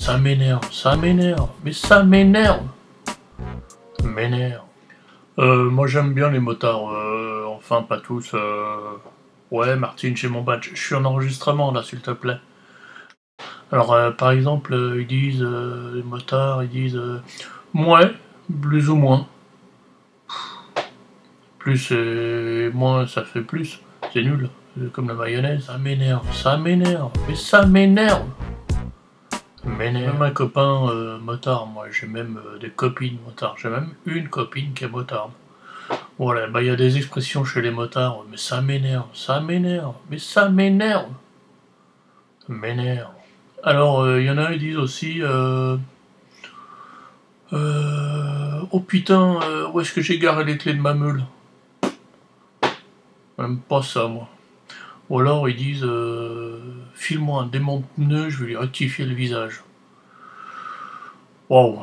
ça m'énerve, mais ça m'énerve. M'énerve. Moi j'aime bien les motards, enfin pas tous. Ouais, Martine, j'ai mon badge. Je suis en enregistrement là, s'il te plaît. Alors, par exemple, ils disent, les motards, ils disent, ouais, plus ou moins. Plus et moins, ça fait plus. C'est nul. C'est comme la mayonnaise. Ça m'énerve, mais ça m'énerve. Même un copain motard, moi j'ai même des copines motards. J'ai même une copine qui est motarde. Voilà, bah il y a des expressions chez les motards, mais ça m'énerve, mais ça m'énerve. M'énerve. Alors, il y en a, ils disent aussi, oh putain, où est-ce que j'ai garé les clés de ma meule? J'aime pas ça, moi. Ou alors, ils disent, file-moi un démonte-pneu, je vais lui rectifier le visage. Waouh,